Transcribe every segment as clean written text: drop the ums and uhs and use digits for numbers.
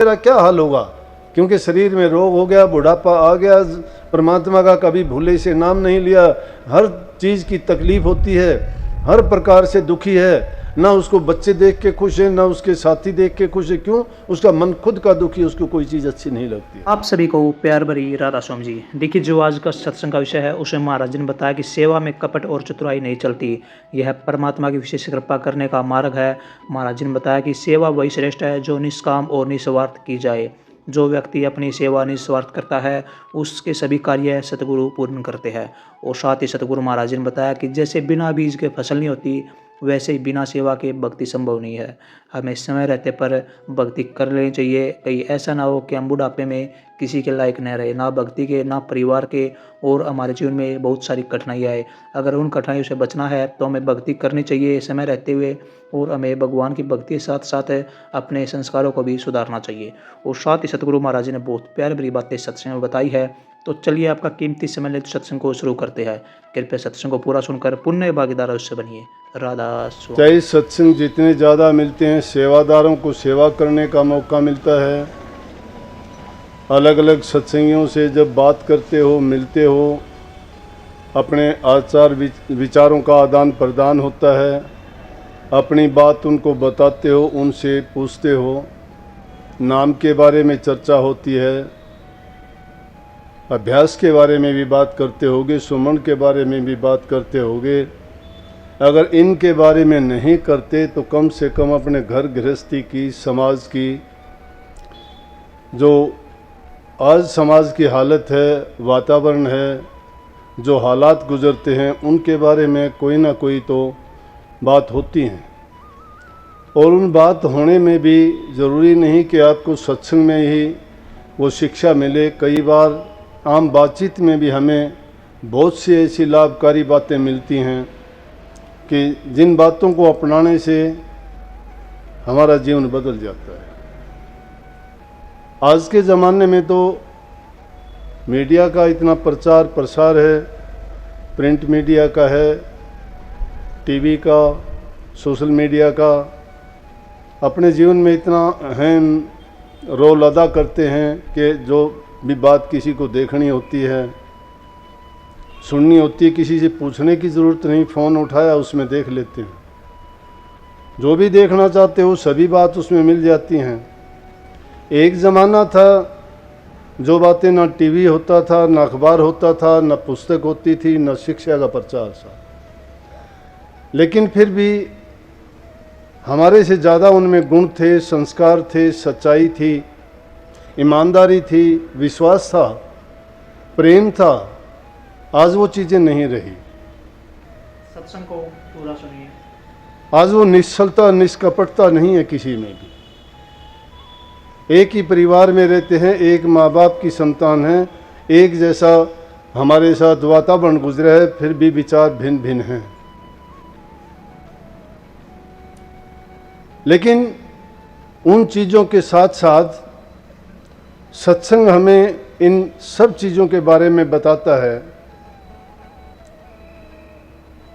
मेरा क्या हाल होगा, क्योंकि शरीर में रोग हो गया, बुढ़ापा आ गया, परमात्मा का कभी भूले से नाम नहीं लिया, हर चीज़ की तकलीफ होती है, हर प्रकार से दुखी है, ना उसको बच्चे देख के खुश है, ना उसके साथी देख के खुश है। क्यों? उसका मन खुद का दुखी, उसको कोई चीज़ अच्छी नहीं लगती। आप सभी को प्यार भरी राधा स्वामी जी। देखिए, जो आज का सत्संग का विषय है उसमें महाराज जी ने बताया कि सेवा में कपट और चतुराई नहीं चलती, यह परमात्मा की विशेष कृपा करने का मार्ग है। महाराज जी ने बताया कि सेवा वही श्रेष्ठ है जो निष्काम और निस्वार्थ की जाए। जो व्यक्ति अपनी सेवा निस्वार्थ करता है उसके सभी कार्य सतगुरु पूर्ण करते हैं। और साथ ही सतगुरु महाराज जी ने बताया कि जैसे बिना बीज के फसल नहीं होती, वैसे ही बिना सेवा के भक्ति संभव नहीं है। हमें समय रहते पर भक्ति कर लेनी चाहिए, कहीं ऐसा ना हो कि हम बुढ़ापे में किसी के लायक न रहे, ना भक्ति के, ना परिवार के, और हमारे जीवन में बहुत सारी कठिनाइयाँ आए। अगर उन कठिनाइयों से बचना है तो हमें भक्ति करनी चाहिए समय रहते हुए, और हमें भगवान की भक्ति के साथ साथ अपने संस्कारों को भी सुधारना चाहिए। और साथ ही सतगुरु महाराज जी ने बहुत प्यार भरी बातें सत्संग में बताई है। तो चलिए, आपका कीमती समय ले सत्संग को शुरू करते हैं। कृपया सत्संग को पूरा सुनकर पुण्य भागीदार अवश्य बनिए। राधा स्वामी। चाहे सत्संग जितने ज़्यादा मिलते हैं, सेवादारों को सेवा करने का मौका मिलता है। अलग अलग सत्संगियों से जब बात करते हो, मिलते हो, अपने आचार विचारों का आदान प्रदान होता है, अपनी बात उनको बताते हो, उनसे पूछते हो, नाम के बारे में चर्चा होती है, अभ्यास के बारे में भी बात करते होगे, सुमन के बारे में भी बात करते होगे। अगर इनके बारे में नहीं करते तो कम से कम अपने घर गृहस्थी की, समाज की, जो आज समाज की हालत है, वातावरण है, जो हालात गुजरते हैं, उनके बारे में कोई ना कोई तो बात होती है। और उन बात होने में भी ज़रूरी नहीं कि आपको सत्संग में ही वो शिक्षा मिले। कई बार आम बातचीत में भी हमें बहुत सी ऐसी लाभकारी बातें मिलती हैं कि जिन बातों को अपनाने से हमारा जीवन बदल जाता है। आज के ज़माने में तो मीडिया का इतना प्रचार प्रसार है, प्रिंट मीडिया का है, टीवी का, सोशल मीडिया का, अपने जीवन में इतना अहम रोल अदा करते हैं कि जो भी बात किसी को देखनी होती है, सुननी होती है, किसी से पूछने की ज़रूरत नहीं, फ़ोन उठाया उसमें देख लेते हैं। जो भी देखना चाहते हो सभी बात उसमें मिल जाती हैं। एक ज़माना था जो बातें ना टीवी होता था, ना अखबार होता था, ना पुस्तक होती थी, ना शिक्षा का प्रचार था, लेकिन फिर भी हमारे से ज़्यादा उनमें गुण थे, संस्कार थे, सच्चाई थी, ईमानदारी थी, विश्वास था, प्रेम था। आज वो चीज़ें नहीं रही। सत्संग को पूरा सुनिए। आज वो निश्चलता, निष्कपटता नहीं है किसी में भी। एक ही परिवार में रहते हैं, एक माँ बाप की संतान है, एक जैसा हमारे साथ वातावरण गुजरा है, फिर भी विचार भिन्न भिन्न हैं। लेकिन उन चीज़ों के साथ साथ सत्संग हमें इन सब चीज़ों के बारे में बताता है।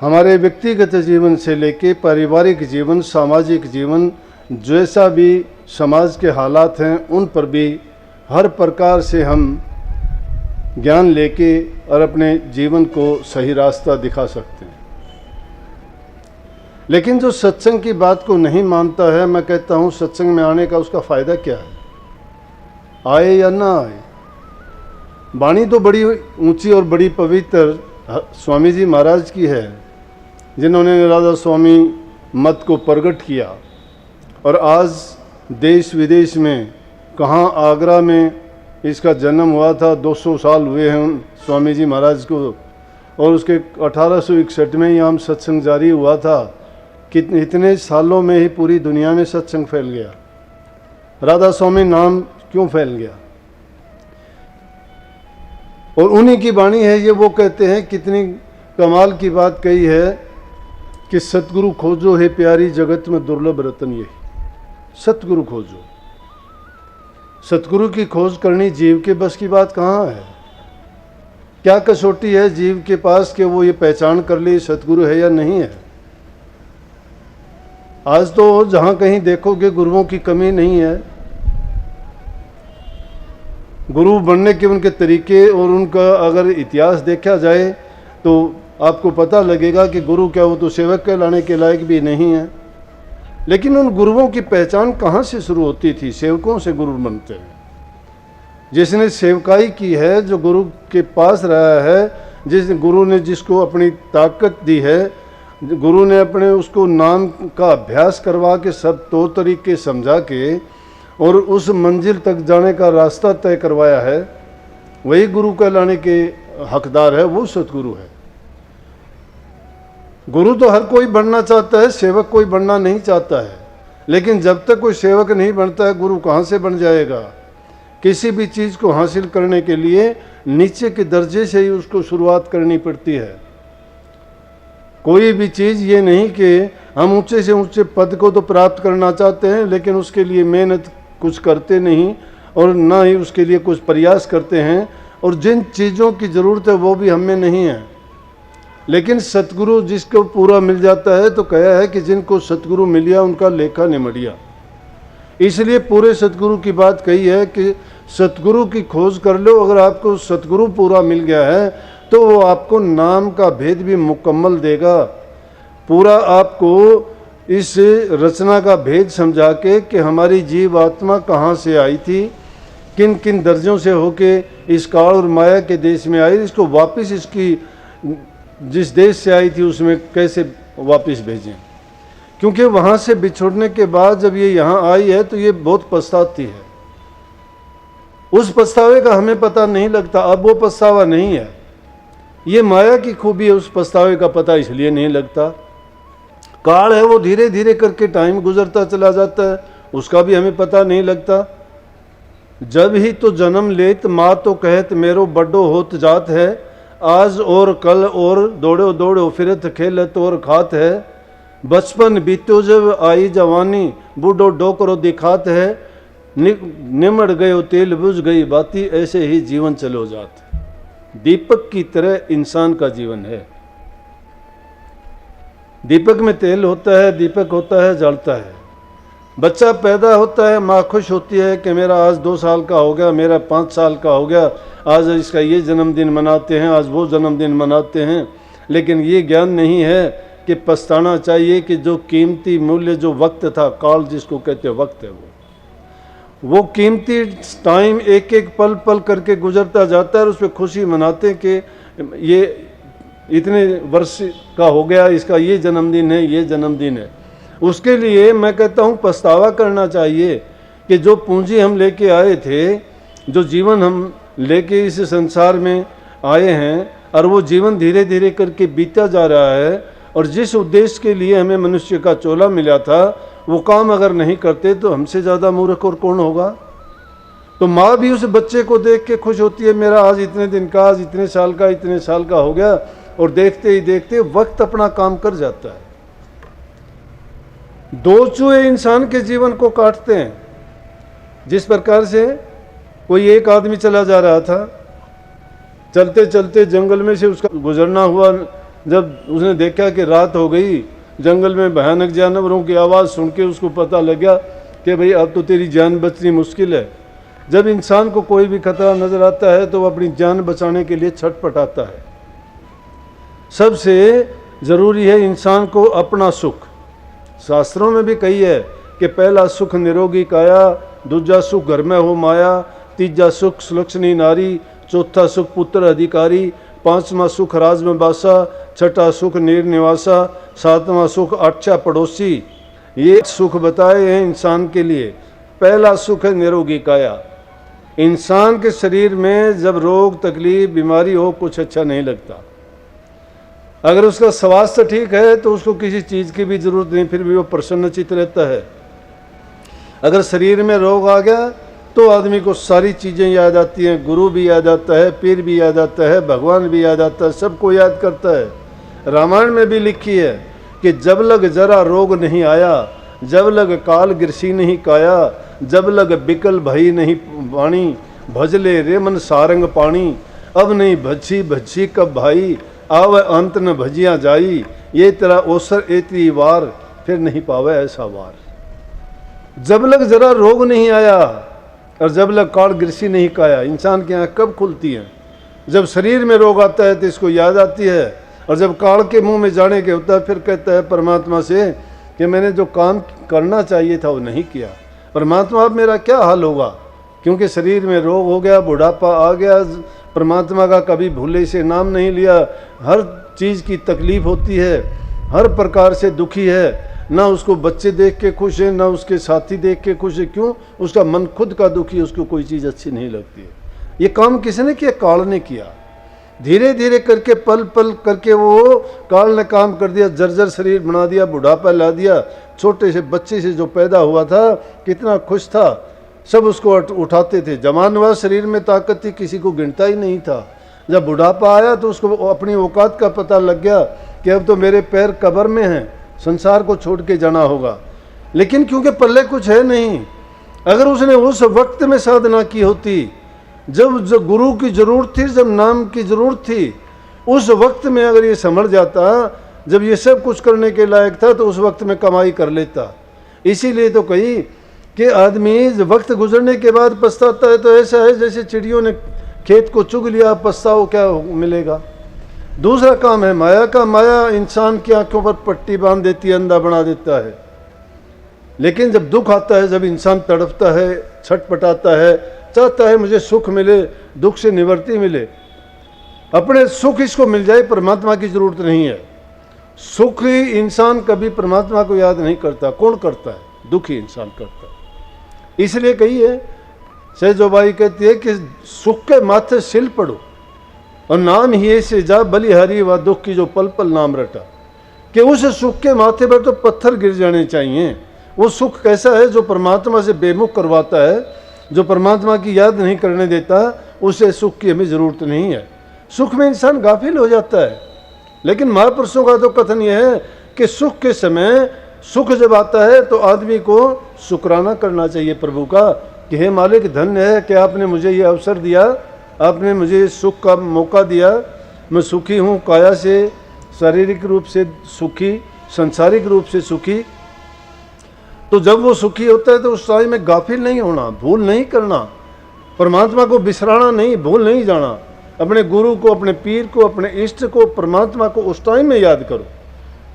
हमारे व्यक्तिगत जीवन से लेके पारिवारिक जीवन, सामाजिक जीवन, जैसा भी समाज के हालात हैं, उन पर भी हर प्रकार से हम ज्ञान लेके और अपने जीवन को सही रास्ता दिखा सकते हैं। लेकिन जो सत्संग की बात को नहीं मानता है, मैं कहता हूँ सत्संग में आने का उसका फ़ायदा क्या है? आए या ना आए। वाणी तो बड़ी ऊंची और बड़ी पवित्र स्वामी जी महाराज की है, जिन्होंने राधा स्वामी मत को प्रकट किया। और आज देश विदेश में, कहाँ आगरा में इसका जन्म हुआ था, 200 साल हुए हैं स्वामी जी महाराज को, और उसके 1861 में ही आम सत्संग जारी हुआ था। कितने इतने सालों में ही पूरी दुनिया में सत्संग फैल गया। राधा स्वामी नाम क्यों फैल गया? और उन्हीं की वाणी है ये। वो कहते हैं, कितनी कमाल की बात कही है कि सतगुरु खोजो है प्यारी, जगत में दुर्लभ रतन यही। सतगुरु खोजो। सतगुरु की खोज करनी जीव के बस की बात कहाँ है? क्या कसौटी है जीव के पास कि वो ये पहचान कर ले सतगुरु है या नहीं है? आज तो जहाँ कहीं देखोगे गुरुओं की कमी नहीं है, गुरु बनने के उनके तरीके और उनका अगर इतिहास देखा जाए तो आपको पता लगेगा कि गुरु क्या, वो तो सेवक कहलाने के लायक भी नहीं है। लेकिन उन गुरुओं की पहचान कहाँ से शुरू होती थी? सेवकों से गुरु बनते हैं। जिसने सेवकाई की है, जो गुरु के पास रहा है, जिस गुरु ने जिसको अपनी ताकत दी है, गुरु ने अपने उसको नाम का अभ्यास करवा के सब तौर तरीके समझा के और उस मंजिल तक जाने का रास्ता तय करवाया है, वही गुरु कहलाने के हकदार है, वो सतगुरु है। गुरु तो हर कोई बनना चाहता है, सेवक कोई बनना नहीं चाहता है। लेकिन जब तक कोई सेवक नहीं बनता है, गुरु कहाँ से बन जाएगा? किसी भी चीज़ को हासिल करने के लिए नीचे के दर्जे से ही उसको शुरुआत करनी पड़ती है। कोई भी चीज़ ये नहीं कि हम ऊंचे से ऊंचे पद को तो प्राप्त करना चाहते हैं, लेकिन उसके लिए मेहनत कुछ करते नहीं और ना ही उसके लिए कुछ प्रयास करते हैं, और जिन चीज़ों की ज़रूरत है वो भी हम में नहीं है। लेकिन सतगुरु जिसको पूरा मिल जाता है, तो कहा है कि जिनको सतगुरु मिल गया उनका लेखा निमड़िया। इसलिए पूरे सतगुरु की बात कही है कि सतगुरु की खोज कर लो। अगर आपको सतगुरु पूरा मिल गया है तो वो आपको नाम का भेद भी मुकम्मल देगा। पूरा आपको इस रचना का भेद समझा के कि हमारी जीव आत्मा कहाँ से आई थी, किन किन दर्जों से होके इस काल और माया के देश में आई, इसको वापस इसकी जिस देश से आई थी उसमें कैसे वापस भेजें। क्योंकि वहाँ से बिछोड़ने के बाद जब ये यहाँ आई है तो ये बहुत पछताती है। उस पछतावे का हमें पता नहीं लगता। अब वो पछतावा नहीं है, ये माया की खूबी है। उस पछतावे का पता इसलिए नहीं लगता। काल है, वो धीरे धीरे करके टाइम गुजरता चला जाता है, उसका भी हमें पता नहीं लगता। जब ही तो जन्म लेत माँ तो कहत मेरो बड्डो होत जात है, आज और कल और दौड़ो दौड़ो फिरत खेलत और खात है। बचपन बीतो जब आई जवानी, बूढ़ो डोकरो दिखात है। निमड़ गयो तेल बुझ गई बाती, ऐसे ही जीवन चलो जात। दीपक की तरह इंसान का जीवन है। दीपक में तेल होता है, दीपक होता है, जलता है। बच्चा पैदा होता है, माँ खुश होती है कि मेरा आज 2 साल का हो गया, मेरा 5 साल का हो गया, आज इसका ये जन्मदिन मनाते हैं, आज वो जन्मदिन मनाते हैं। लेकिन ये ज्ञान नहीं है कि पछताना चाहिए कि जो कीमती मूल्य, जो वक्त था, काल जिसको कहते हैं वक्त है, वो कीमती टाइम एक एक पल पल करके गुजरता जाता है और उस पर खुशी मनाते हैं कि ये इतने वर्ष का हो गया, इसका ये जन्मदिन है, ये जन्मदिन है। उसके लिए मैं कहता हूँ पछतावा करना चाहिए कि जो पूंजी हम लेके आए थे, जो जीवन हम लेके इस संसार में आए हैं, और वो जीवन धीरे धीरे करके बीता जा रहा है, और जिस उद्देश्य के लिए हमें मनुष्य का चोला मिला था, वो काम अगर नहीं करते तो हमसे ज़्यादा मूर्ख और कौन होगा। तो माँ भी उस बच्चे को देख के खुश होती है, मेरा आज इतने दिन का, आज इतने साल का, इतने साल का हो गया, और देखते ही देखते वक्त अपना काम कर जाता है। 2 चूहे इंसान के जीवन को काटते हैं। जिस प्रकार से कोई एक आदमी चला जा रहा था, चलते चलते जंगल में से उसका गुजरना हुआ। जब उसने देखा कि रात हो गई, जंगल में भयानक जानवरों की आवाज़ सुन के उसको पता लगा कि भाई अब तो तेरी जान बचनी मुश्किल है। जब इंसान को कोई भी खतरा नज़र आता है तो वह अपनी जान बचाने के लिए छटपटाता है। सबसे ज़रूरी है इंसान को अपना सुख। शास्त्रों में भी कही है कि पहला सुख निरोगी काया, दूजा सुख घर में हो माया, तीजा सुख सुलक्षणी नारी, चौथा सुख पुत्र अधिकारी, 5वां सुख राज में बासा, 6ठा सुख नीर निवासा, 7वां सुख अच्छा पड़ोसी। ये सुख बताए हैं इंसान के लिए। पहला सुख है निरोगी काया। इंसान के शरीर में जब रोग तकलीफ बीमारी हो, कुछ अच्छा नहीं लगता। अगर उसका स्वास्थ्य ठीक है तो उसको किसी चीज़ की भी जरूरत नहीं, फिर भी वो प्रसन्नचित्त रहता है। अगर शरीर में रोग आ गया तो आदमी को सारी चीज़ें याद आती हैं, गुरु भी याद आता है, पीर भी याद आता है, भगवान भी याद आता है, सबको याद करता है। रामायण में भी लिखी है कि जब लग जरा रोग नहीं आया, जब लग काल गिरसी नहीं काया, जब लग बिकल भई नहीं वाणी, भजले रे मन सारंग पानी, अब नहीं भज्जी भज्जी कब भाई, आव अंत न भजिया जाई, ये तेरा ओसर एतरी वार, फिर नहीं पावे ऐसा वार। जब लग जरा रोग नहीं आया, और जब लग काल गृसी नहीं काया, इंसान की आँख कब खुलती हैं? जब शरीर में रोग आता है तो इसको याद आती है, और जब काल के मुंह में जाने के होता है फिर कहता है परमात्मा से कि मैंने जो काम करना चाहिए था वो नहीं किया। परमात्मा अब मेरा क्या हाल होगा? क्योंकि शरीर में रोग हो गया, बुढ़ापा आ गया, परमात्मा का कभी भूले से नाम नहीं लिया, हर चीज़ की तकलीफ होती है, हर प्रकार से दुखी है, ना उसको बच्चे देख के खुश है, ना उसके साथी देख के खुश है। क्यों? उसका मन खुद का दुखी, उसको कोई चीज़ अच्छी नहीं लगती है। ये काम किसने किया? काल ने किया। धीरे धीरे करके पल पल करके वो काल ने काम कर दिया, जर्जर शरीर बना दिया, बुढ़ापा ला दिया। छोटे से बच्चे से जो पैदा हुआ था कितना खुश था, सब उसको उठाते थे, जवान हुआ, शरीर में ताकत थी, किसी को गिनता ही नहीं था। जब बुढ़ापा आया तो उसको अपनी औकात का पता लग गया कि अब तो मेरे पैर कब्र में हैं, संसार को छोड़ के जाना होगा। लेकिन क्योंकि पल्ले कुछ है नहीं, अगर उसने उस वक्त में साधना की होती, जब गुरु की जरूरत थी, जब नाम की जरूरत थी, उस वक्त में अगर ये समझ जाता, जब ये सब कुछ करने के लायक था, तो उस वक्त में कमाई कर लेता। इसीलिए तो कही कि आदमी वक्त गुजरने के बाद पछताता है तो ऐसा है जैसे चिड़ियों ने खेत को चुग लिया, पछताओ क्या मिलेगा। दूसरा काम है माया का। माया इंसान की आंखों पर पट्टी बांध देती है, अंधा बना देता है। लेकिन जब दुख आता है, जब इंसान तड़पता है, छटपटाता है, चाहता है मुझे सुख मिले, दुख से निवृत्ति मिले, अपने सुख इसको मिल जाए, परमात्मा की जरूरत नहीं है। सुख ही इंसान कभी परमात्मा को याद नहीं करता। कौन करता है? दुखी इंसान करता है। इसलिए कही है, सहजोबाई कहती है कि सुख के माथे सिल पड़ो और नाम ही से जा बलिहारी व दुख की जो पल पल नाम रटा। कि उस सुख के माथे पर तो पत्थर गिर जाने चाहिए। वो सुख कैसा है? जो परमात्मा से बेमुख करवाता है, जो परमात्मा की याद नहीं करने देता, उसे सुख की हमें ज़रूरत नहीं है। सुख में इंसान गाफिल हो जाता है। लेकिन महापुरुषों का तो कथन यह है कि सुख के समय, सुख जब आता है तो आदमी को शुक्राना करना चाहिए प्रभु का कि हे मालिक, धन्य है कि आपने मुझे ये अवसर दिया, आपने मुझे सुख का मौका दिया, मैं सुखी हूँ, काया से, शारीरिक रूप से सुखी, संसारिक रूप से सुखी। तो जब वो सुखी होता है तो उस टाइम में गाफिल नहीं होना, भूल नहीं करना, परमात्मा को बिसराना नहीं, भूल नहीं जाना। अपने गुरु को, अपने पीर को, अपने इष्ट को, परमात्मा को उस टाइम में याद करो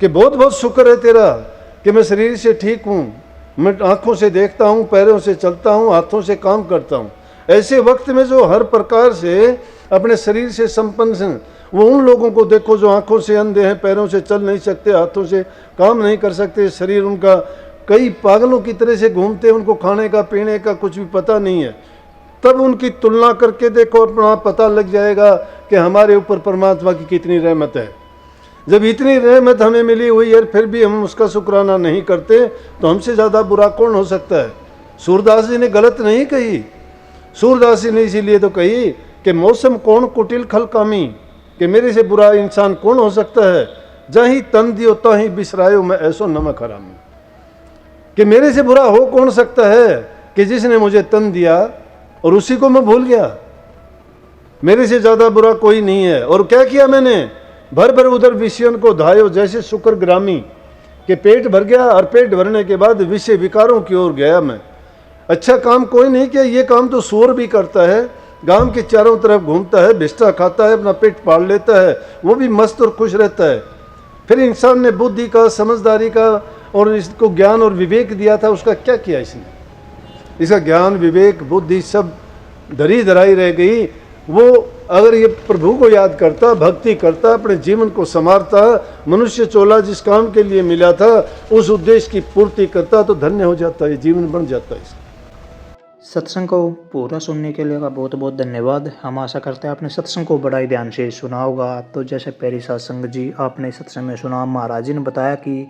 कि बहुत बहुत शुक्र है तेरा कि मैं शरीर से ठीक हूँ, मैं आँखों से देखता हूँ, पैरों से चलता हूँ, हाथों से काम करता हूँ। ऐसे वक्त में जो हर प्रकार से अपने शरीर से संपन्न हैं, वो उन लोगों को देखो जो आँखों से अंधे हैं, पैरों से चल नहीं सकते, हाथों से काम नहीं कर सकते, शरीर उनका कई पागलों की तरह से घूमते, उनको खाने का पीने का कुछ भी पता नहीं है। तब उनकी तुलना करके देखो, अपना पता लग जाएगा कि हमारे ऊपर परमात्मा की कितनी रहमत है। जब इतनी रहमत हमें मिली हुई है फिर भी हम उसका शुक्राना नहीं करते तो हमसे ज़्यादा बुरा कौन हो सकता है। सूरदास जी ने गलत नहीं कही। सूरदास जी ने इसीलिए तो कही कि मौसम कौन कुटिल खल कामी, कि मेरे से बुरा इंसान कौन हो सकता है। जहीं तन दियो तहीं बिसरायो मैं ऐसो नमक हरामी, कि मेरे से बुरा हो कौन सकता है कि जिसने मुझे तन दिया और उसी को मैं भूल गया। मेरे से ज़्यादा बुरा कोई नहीं है। और क्या किया मैंने? भर भर उधर विषयों को धायो जैसे शुक्र ग्रामी, के पेट भर गया और पेट भरने के बाद विषय विकारों की ओर गया मैं। अच्छा काम कोई नहीं किया। ये काम तो सूर भी करता है, गांव के चारों तरफ घूमता है, भिष्टा खाता है, अपना पेट पाल लेता है, वो भी मस्त और खुश रहता है। फिर इंसान ने बुद्धि का, समझदारी का और इसको ज्ञान और विवेक दिया था, उसका क्या किया इसने? इसका ज्ञान, विवेक, बुद्धि सब धरी धराई रह गई। वो अगर ये प्रभु को याद करता, भक्ति करता, अपने जीवन को संवारता, मनुष्य चोला जिस काम के लिए मिला था उस उद्देश्य की पूर्ति करता तो धन्य हो जाता, ये जीवन बन जाता है। सत्संग को पूरा सुनने के लिए बहुत बहुत धन्यवाद। हम आशा करते हैं आपने सत्संग को बड़ा ही ध्यान से सुना होगा। तो जैसे पहली सत्संग जी आपने सत्संग में सुना, महाराज जी ने बताया कि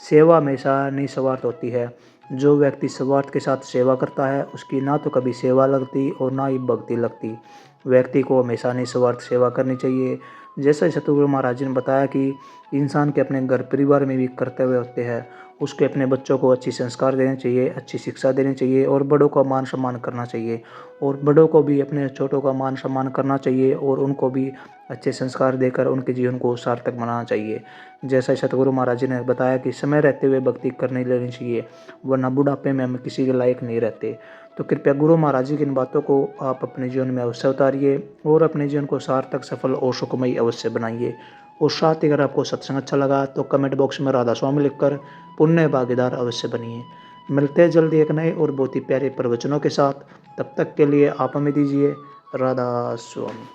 सेवा हमेशा निस्वार्थ होती है। जो व्यक्ति स्वार्थ के साथ सेवा करता है उसकी ना तो कभी सेवा लगती और ना ही भक्ति लगती। व्यक्ति को हमेशा निस्वार्थ सेवा करनी चाहिए। जैसा सतगुरु महाराज जी ने बताया कि इंसान के अपने घर परिवार में भी कर्तव्य होते हैं। उसके अपने बच्चों को अच्छी संस्कार देने चाहिए, अच्छी शिक्षा देनी चाहिए और बड़ों का मान सम्मान करना चाहिए। और बड़ों को भी अपने छोटों का मान सम्मान करना चाहिए और उनको भी अच्छे संस्कार देकर उनके जीवन को सार्थक बनाना चाहिए। जैसा सतगुरु महाराज जी ने बताया कि समय रहते हुए भक्ति करने लेनी चाहिए, वरना बुढ़ापे में हम किसी के लायक नहीं रहते। तो कृपया गुरु महाराज जी की इन बातों को आप अपने जीवन में अवश्य उतारिए और अपने जीवन को सार्थक, सफल और सुखमयी अवश्य बनाइए। और साथ ही अगर आपको सत्संग अच्छा लगा तो कमेंट बॉक्स में राधा स्वामी लिखकर पुण्य भागीदार अवश्य बनिए। मिलते हैं जल्दी एक नए और बहुत ही प्यारे प्रवचनों के साथ। तब तक के लिए आप हमें दीजिए राधा स्वामी।